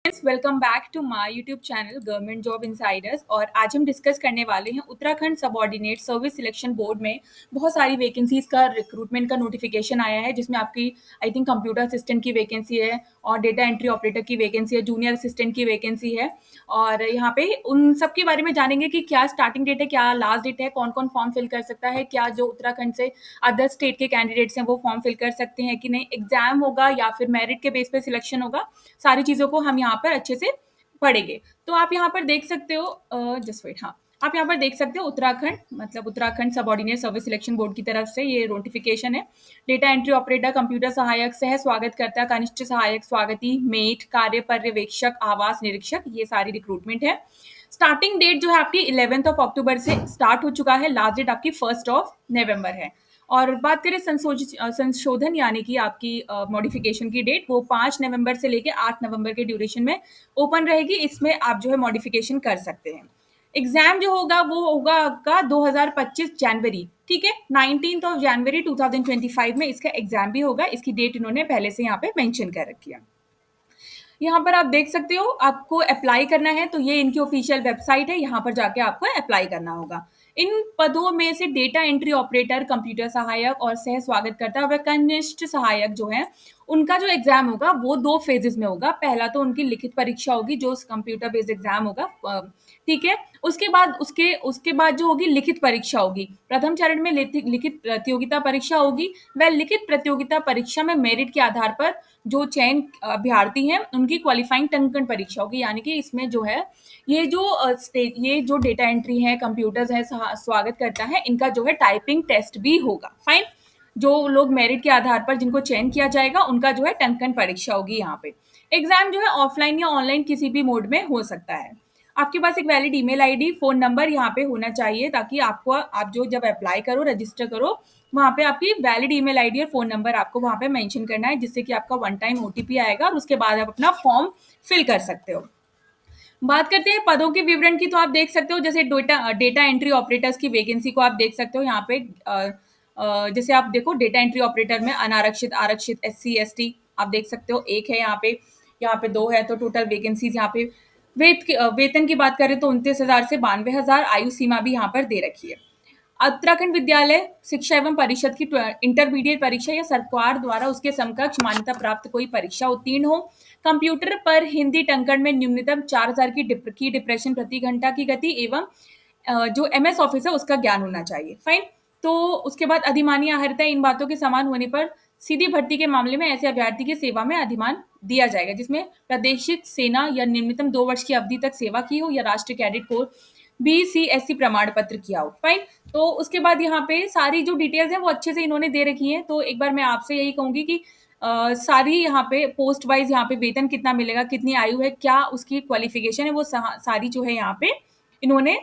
Welcome back to my YouTube channel government job insiders. और आज हम डिस्कस करने वाले हैं Uttarakhand subordinate service selection board में बहुत सारी वैकेंसीज का रिक्रूटमेंट का नोटिफिकेशन आया है, जिसमें आपकी आई थिंक कंप्यूटर असिस्टेंट की वैकेंसी है और डेटा एंट्री ऑपरेटर की वैकेंसी है, जूनियर असिस्टेंट की वैकेंसी है। और यहाँ पे उन सब के बारे में जानेंगे कि क्या स्टार्टिंग डेट है, क्या लास्ट डेट है, कौन कौन फॉर्म फिल कर सकता है, क्या जो उत्तराखंड से अदर स्टेट के कैंडिडेट्स हैं वो फॉर्म फिल कर सकते हैं कि नहीं, एग्जाम होगा या फिर मेरिट के बेस पे सिलेक्शन होगा। सारी चीज़ों को हम यहाँ पर अच्छे से पढ़ेंगे। तो आप यहाँ पर देख सकते हो, जस्ट वेट, हाँ, आप यहाँ पर देख सकते हो उत्तराखंड मतलब Uttarakhand subordinate service selection board की तरफ से ये नोटिफिकेशन है। डेटा एंट्री ऑपरेटर, कंप्यूटर सहायक, सह स्वागतकर्ता, कनिष्ठ सहायक, स्वागती, मेट, कार्य पर्यवेक्षक, आवास निरीक्षक, ये सारी रिक्रूटमेंट है। स्टार्टिंग डेट जो है आपकी 11 अक्टूबर से स्टार्ट हो चुका है, लास्ट डेट आपकी 1 नवंबर है। और बात करें संशोधन यानी कि आपकी मॉडिफिकेशन की डेट, वो 5 नवंबर से लेके 8 नवंबर के ड्यूरेशन में ओपन रहेगी। इसमें आप जो है मॉडिफिकेशन कर सकते हैं। एग्जाम जो होगा वो होगा आपका 2025 जनवरी, ठीक है, 19 जनवरी 2025 में इसका एग्जाम भी होगा। इसकी डेट इन्होंने पहले से यहाँ पे मेंशन कर रखी है। यहाँ पर आप देख सकते हो, आपको अप्लाई करना है तो ये इनकी ऑफिशियल वेबसाइट है, यहाँ पर जाके आपको अप्लाई करना होगा। इन पदों में से डेटा एंट्री ऑपरेटर, कंप्यूटर सहायक और सह स्वागतकर्ता व कनिष्ठ सहायक जो है, उनका जो एग्जाम होगा वो 2 फेजेस में होगा। पहला तो उनकी लिखित परीक्षा होगी जो कंप्यूटर बेस्ड एग्जाम होगा, ठीक है। उसके बाद जो होगी लिखित परीक्षा होगी। प्रथम चरण में लिखित प्रतियोगिता परीक्षा होगी। वह लिखित प्रतियोगिता परीक्षा में मेरिट के आधार पर जो चयन अभ्यर्थी हैं उनकी क्वालिफाइंग टंकण परीक्षा होगी। यानी कि इसमें जो है ये जो डेटा एंट्री है, कंप्यूटर्स है, स्वागत करता है, इनका जो है टाइपिंग टेस्ट भी होगा। फाइन। जो लोग मेरिट के आधार पर जिनको चयन किया जाएगा उनका जो है टंकण परीक्षा होगी। यहाँ पे एग्जाम जो है ऑफलाइन या ऑनलाइन किसी भी मोड में हो सकता है। आपके पास एक valid email ID, phone number यहाँ पे होना चाहिए, ताकि आप जो जब अप्लाई करो, रजिस्टर करो, वहाँ पे आपकी वैलिड ईमेल आईडी और फोन नंबर आपको वहाँ पे मेंशन करना है, जिससे कि आपका 1 टाइम ओटीपी आएगा और उसके बाद आप अपना फॉर्म फिल कर सकते हो। बात करते हैं पदों के विवरण की, तो आप देख सकते हो जैसे डेटा एंट्री ऑपरेटर्स की वैकेंसी को आप देख सकते हो यहाँ पे। जैसे आप देखो डेटा एंट्री ऑपरेटर में अनारक्षित, आरक्षित, SC ST आप देख सकते हो, एक है यहाँ पे 2 है, तो टोटल वैकेंसीज यहाँ पे। वेतन की बात करें तो 29,000 से 92,000 आयु सीमा भी यहाँ पर दे रखी है। उत्तराखंड विद्यालय शिक्षा एवं परिषद की इंटरमीडिएट परीक्षा या सरकार द्वारा उसके समकक्ष मान्यता प्राप्त कोई परीक्षा उत्तीर्ण हो। कंप्यूटर पर हिंदी टंकण में न्यूनतम 4,000 की डिप्रेशन प्रति घंटा की गति एवं जो MS ऑफिस है उसका ज्ञान होना चाहिए। फाइन। तो उसके बाद अधिमानी आहर्ता, इन बातों के समान होने पर सीधी भर्ती के मामले में ऐसे अभ्यर्थी की सेवा में अधिमान दिया जाएगा जिसमें प्रादेशिक सेना या निम्नतम 2 वर्ष की अवधि तक सेवा की हो या राष्ट्रीय कैडेट कोर BCSC प्रमाण पत्र किया हो। फाइन। तो उसके बाद यहाँ पे सारी जो डिटेल्स हैं वो अच्छे से इन्होंने दे रखी हैं। तो एक बार मैं आपसे यही कहूंगी कि सारी यहाँ पे पोस्ट वाइज यहाँ पे वेतन कितना मिलेगा, कितनी आयु है, क्या उसकी क्वालिफिकेशन है, वो सारी जो है यहाँ पे इन्होंने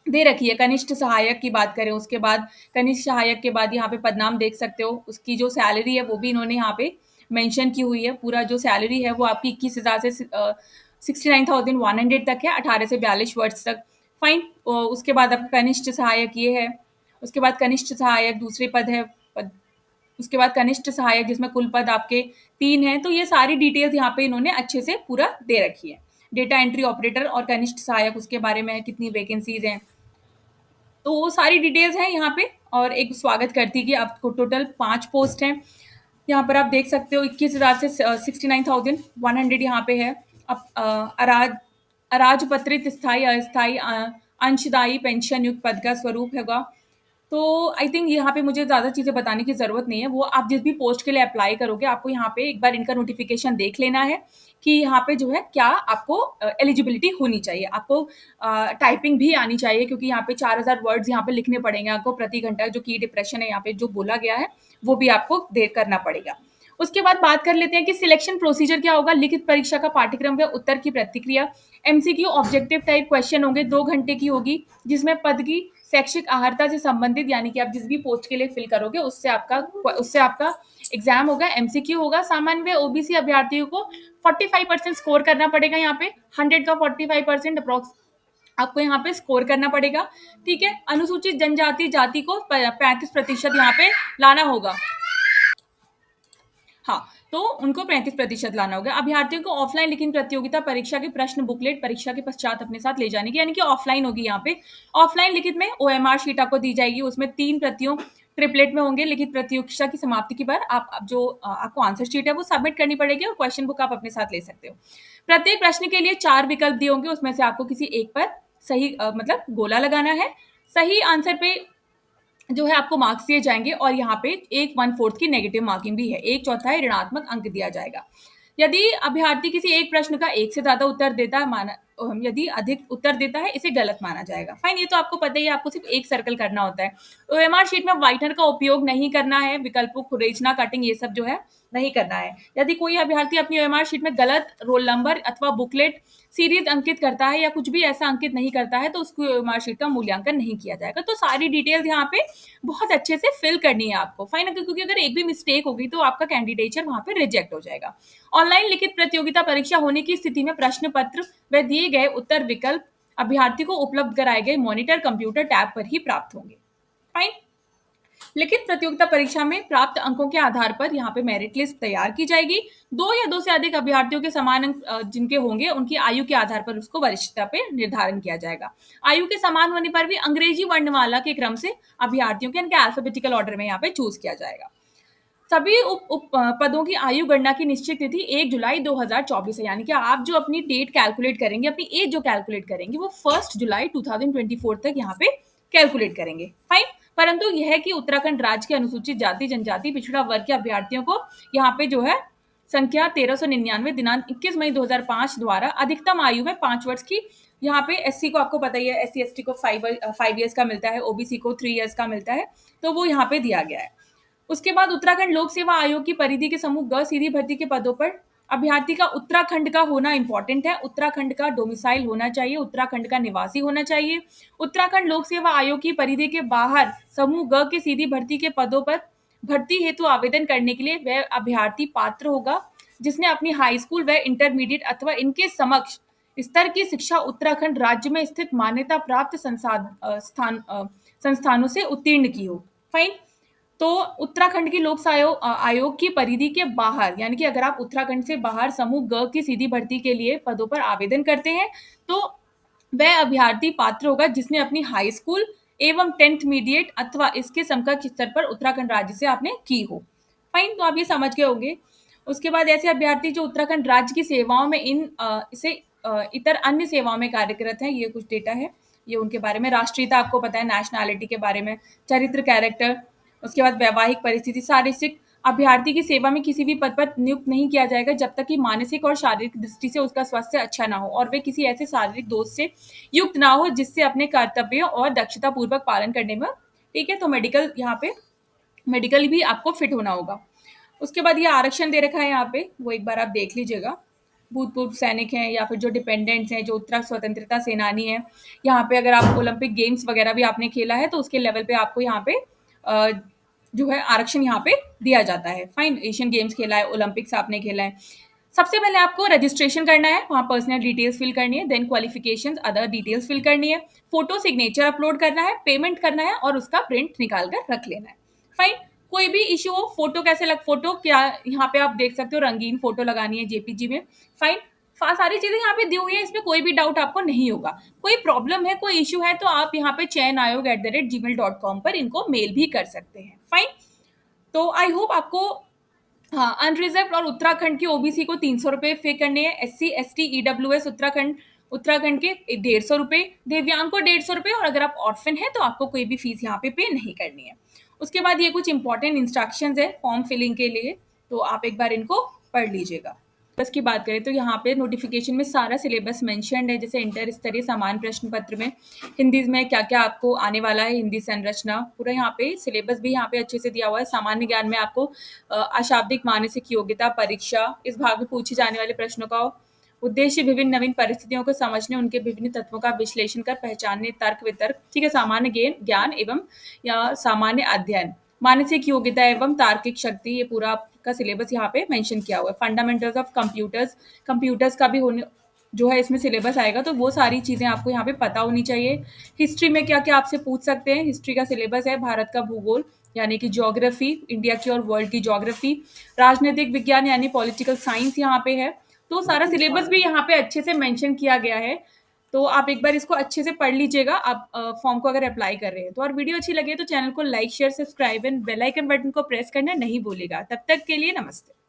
दे रखी है। कनिष्ठ सहायक की बात करें, उसके बाद कनिष्ठ सहायक के बाद यहाँ पे पदनाम देख सकते हो, उसकी जो सैलरी है वो भी इन्होंने यहाँ पे मेंशन की हुई है। पूरा जो सैलरी है वो आपकी 21,000 से 69,100 तक है, 18 से 42 वर्ष तक। फाइन। उसके बाद आपका कनिष्ठ सहायक ये है। उसके बाद कनिष्ठ सहायक दूसरे पद है, उसके बाद कनिष्ठ सहायक जिसमें कुल पद आपके 3 हैं। तो ये सारी डिटेल्स यहाँ पे इन्होंने अच्छे से पूरा दे रखी है। डेटा एंट्री ऑपरेटर और कनिष्ठ सहायक उसके बारे में है, कितनी वैकेंसीज हैं, तो वो सारी डिटेल्स हैं यहाँ पे। और एक स्वागत करती कि आपको टोटल 5 पोस्ट हैं। यहाँ पर आप देख सकते हो 21,000 से 69,100 यहाँ पे है। अब अराजपत्रित स्थायी अस्थायी अंशदायी पेंशन युक्त पद का स्वरूप होगा। तो आई थिंक यहाँ पे मुझे ज़्यादा चीज़ें बताने की ज़रूरत नहीं है। वो आप जिस भी पोस्ट के लिए अप्लाई करोगे आपको यहाँ पे एक बार इनका नोटिफिकेशन देख लेना है कि यहाँ पे जो है क्या आपको एलिजिबिलिटी होनी चाहिए। आपको टाइपिंग भी आनी चाहिए, क्योंकि यहाँ पे 4,000 वर्ड्स यहाँ पे लिखने पड़ेंगे आपको प्रति घंटा। जो की डिप्रेशन है यहाँ पे जो बोला गया है वो भी आपको देर करना पड़ेगा। उसके बाद बात कर लेते हैं कि सिलेक्शन प्रोसीजर क्या होगा। लिखित परीक्षा का पाठ्यक्रम व उत्तर की प्रतिक्रिया, MCQ ऑब्जेक्टिव टाइप क्वेश्चन होंगे, 2 घंटे की होगी, जिसमें पद की शैक्षिक अहर्ता से संबंधित यानी कि आप जिस भी पोस्ट के लिए फिल करोगे उससे आपका एग्जाम होगा, MCQ होगा। सामान्य व OBC अभ्यर्थियों को 45% स्कोर करना पड़ेगा। यहाँ पे 100 का 45% अप्रोक्स आपको यहाँ पे स्कोर करना पड़ेगा, ठीक है। अनुसूचित जनजाति जाति को 35% यहाँ पे लाना होगा। हाँ, तो उनको 35% लाना होगा। अभ्यर्थियों को ऑफलाइन लिखित प्रतियोगिता परीक्षा के प्रश्न बुकलेट परीक्षा के पश्चात अपने साथ ले जाने की, यानी कि ऑफलाइन होगी यहाँ पे। ऑफलाइन लिखित में ओएमआर शीट आपको दी जाएगी, उसमें 3 प्रतियों ट्रिपलेट में होंगे। लिखित प्रतियोगिता की समाप्ति के बाद आप जो आपको आंसर शीट है वो सबमिट करनी पड़ेगी और क्वेश्चन बुक आप अपने साथ ले सकते हो। प्रत्येक प्रश्न के लिए 4 विकल्प दिए होंगे, उसमें से आपको किसी एक पर सही मतलब गोला लगाना है। सही आंसर पे जो है आपको मार्क्स दिए जाएंगे और यहाँ पे 1/4 की नेगेटिव मार्किंग भी है, 1/4 ऋणात्मक अंक दिया जाएगा। यदि अभ्यर्थी किसी एक प्रश्न का एक से ज्यादा उत्तर देता है, माना यदि अधिक उत्तर देता है, इसे गलत माना जाएगा। फाइन, ये तो आपको पता ही है, आपको सिर्फ एक सर्कल करना होता है। ओएमआर शीट में व्हाइटनर का उपयोग नहीं करना है, विकल्पों खुरेचना कटिंग ये सब जो है नहीं करना है। यदि कोई अभ्यर्थी अपनी ओएमआर शीट में गलत रोल नंबर अथवा बुकलेट सीरीज अंकित करता है या कुछ भी ऐसा अंकित नहीं करता है तो उसकी ओएमआर शीट का मूल्यांकन नहीं किया जाएगा। तो सारी डिटेल्स यहाँ पे बहुत अच्छे से फिल करनी है आपको। फाइन, क्योंकि अगर एक भी मिस्टेक होगी तो आपका कैंडिडेचर वहां पे रिजेक्ट हो जाएगा। ऑनलाइन लिखित प्रतियोगिता परीक्षा होने की स्थिति में प्रश्न पत्र व दिए गए उत्तर विकल्प अभ्यर्थी को उपलब्ध कराए गए मॉनिटर कंप्यूटर टैब पर ही प्राप्त होंगे। फाइन, लिखित प्रतियोगिता परीक्षा में प्राप्त अंकों के आधार पर यहाँ पे मेरिट लिस्ट तैयार की जाएगी। 2 या 2 से अधिक अभ्यर्थियों के समान अंक जिनके होंगे उनकी आयु के आधार पर उसको वरिष्ठता पे निर्धारण किया जाएगा। आयु के समान होने पर भी अंग्रेजी वर्णमाला के क्रम से अभ्यर्थियों के इनके अल्फाबेटिकल ऑर्डर में यहाँ पे चूज किया जाएगा। सभी उप पदों की आयु गणना की निश्चित तिथि 1 जुलाई 2024 है, यानी कि आप जो अपनी डेट कैलकुलेट करेंगे, अपनी एज जो कैलकुलेट करेंगे वो 1 जुलाई 2024 तक यहाँ पे कैलकुलेट करेंगे। फाइन, परंतु यह है कि उत्तराखंड राज्य के अनुसूचित जाति जनजाति पिछड़ा वर्ग के अभ्यर्थियों को यहाँ पे जो है संख्या 1399 दिनांक 21 मई 2005 द्वारा अधिकतम आयु में 5 वर्ष की, यहाँ पे एससी को आपको पता ही है, एससी एसटी को 5 ईयर्स का मिलता है, ओबीसी को 3 ईयर्स का मिलता है, तो वो यहाँ पे दिया गया है। उसके बाद उत्तराखंड लोक सेवा आयोग की परिधि के समूह ग सीधी भर्ती के पदों पर अभ्यर्थी का उत्तराखंड का होना इंपॉर्टेंट है, उत्तराखंड का डोमिसाइल होना चाहिए, उत्तराखंड का निवासी होना चाहिए। उत्तराखंड लोक सेवा आयोग की परिधि के बाहर समूह ग के सीधी भर्ती के पदों पर भर्ती हेतु आवेदन करने के लिए वह अभ्यर्थी पात्र होगा जिसने अपनी हाई स्कूल व इंटरमीडिएट अथवा इनके समक्ष स्तर की शिक्षा उत्तराखंड राज्य में स्थित मान्यता प्राप्त संस्थानों से उत्तीर्ण की हो। फाइन, तो उत्तराखंड की लोक आयोग की परिधि के बाहर, यानी कि अगर आप उत्तराखंड से बाहर समूह ग की सीधी भर्ती के लिए पदों पर आवेदन करते हैं तो वह अभ्यर्थी पात्र होगा जिसने अपनी हाई स्कूल एवं 10th मीडिएट अथवा इसके समकक्ष स्तर पर उत्तराखंड राज्य से आपने की हो। फाइन, तो आप ये समझ गए होंगे। उसके बाद ऐसे अभ्यर्थी जो उत्तराखंड राज्य की सेवाओं में इतर अन्य सेवाओं में कार्यरत हैं, ये कुछ डेटा है, ये उनके बारे में। राष्ट्रीयता आपको पता है, नेशनैलिटी के बारे में, चरित्र कैरेक्टर, उसके बाद वैवाहिक परिस्थिति। शारीरिक अभ्यर्थी की सेवा में किसी भी पद पर नियुक्त नहीं किया जाएगा जब तक कि मानसिक और शारीरिक दृष्टि से उसका स्वास्थ्य अच्छा ना हो और वे किसी ऐसे शारीरिक दोष से युक्त ना हो जिससे अपने कर्तव्यों और दक्षता पूर्वक पालन करने में, ठीक है। तो मेडिकल, यहाँ पे मेडिकल भी आपको फिट होना होगा। उसके बाद ये आरक्षण दे रखा है यहाँ पे, वो एक बार आप देख लीजिएगा। भूतपूर्व सैनिक हैं या फिर जो डिपेंडेंट्स हैं, जो उत्तराखंड स्वतंत्रता सेनानी हैं, यहाँ पे अगर आप ओलंपिक गेम्स वगैरह भी आपने खेला है तो उसके लेवल पे आपको यहाँ पे जो है आरक्षण यहाँ पे दिया जाता है। फाइन, एशियन गेम्स खेला है, ओलंपिक्स आपने खेला है। सबसे पहले आपको रजिस्ट्रेशन करना है, वहाँ पर्सनल डिटेल्स फिल करनी है, then qualifications other details fill करनी है, फोटो सिग्नेचर अपलोड करना है, पेमेंट करना है और उसका प्रिंट निकाल कर रख लेना है। फाइन, कोई भी इशू हो, फोटो फोटो क्या यहाँ पे आप देख सकते हो, रंगीन फोटो लगानी है जेपीजी में। फाइन, सारी चीजें यहाँ पे दी हुई है, इसमें कोई भी डाउट आपको नहीं होगा। कोई प्रॉब्लम है, कोई इशू है तो आप यहाँ पे chyanayog@gmail.com पर इनको मेल भी कर सकते हैं। फाइन, तो आई होप आपको, हाँ, अनरिजर्व और उत्तराखंड की ओबीसी को 300 रुपए पे करने हैं, एससी एसटी ईडब्ल्यूएस उत्तराखंड के 150 रुपए, दिव्यांग को 150 रुपए, और अगर आप ऑर्फन है तो आपको कोई भी फीस यहाँ पे नहीं करनी है। उसके बाद ये कुछ इंपॉर्टेंट इंस्ट्रक्शंस है फॉर्म फिलिंग के लिए, तो आप एक बार इनको पढ़ लीजिएगा। सिलेबस की बात करें तो यहाँ पे नोटिफिकेशन में सारा सिलेबस मेंशन्ड है, जैसे इंटर स्तरीय सामान्य प्रश्न पत्र में हिंदी में क्या क्या आपको आने वाला है, हिंदी संरचना, पूरा यहाँ पे सिलेबस भी यहाँ पे अच्छे से दिया हुआ है। सामान्य ज्ञान में आपको अशाब्दिक मानसिक योग्यता परीक्षा, इस भाग में पूछे जाने वाले प्रश्नों का उद्देश्य विभिन्न नवीन परिस्थितियों को समझने, उनके विभिन्न तत्वों का विश्लेषण कर पहचानने, तर्क वितर्क, ठीक है, सामान्य ज्ञान एवं या सामान्य अध्ययन, मानसिक योग्यता एवं तार्किक शक्ति, ये पूरा का सिलेबस यहाँ पे मेंशन किया हुआ है। फंडामेंटल्स ऑफ कंप्यूटर्स का भी होने जो है इसमें सिलेबस आएगा, तो वो सारी चीजें आपको यहाँ पे पता होनी चाहिए। हिस्ट्री में क्या क्या आपसे पूछ सकते हैं, हिस्ट्री का सिलेबस है, भारत का भूगोल, यानी कि ज्योग्राफी, इंडिया की और वर्ल्ड की ज्योग्राफी, राजनीतिक विज्ञान यानी पॉलिटिकल साइंस यहाँ पे है। तो सारा सिलेबस भी यहाँ पे अच्छे से मेंशन किया गया है। तो आप एक बार इसको अच्छे से पढ़ लीजिएगा, आप फॉर्म को अगर अप्लाई कर रहे हैं तो। और वीडियो अच्छी लगे तो चैनल को like, share, subscribe and bell icon button को प्रेस करना नहीं भूलिएगा। तब तक के लिए नमस्ते।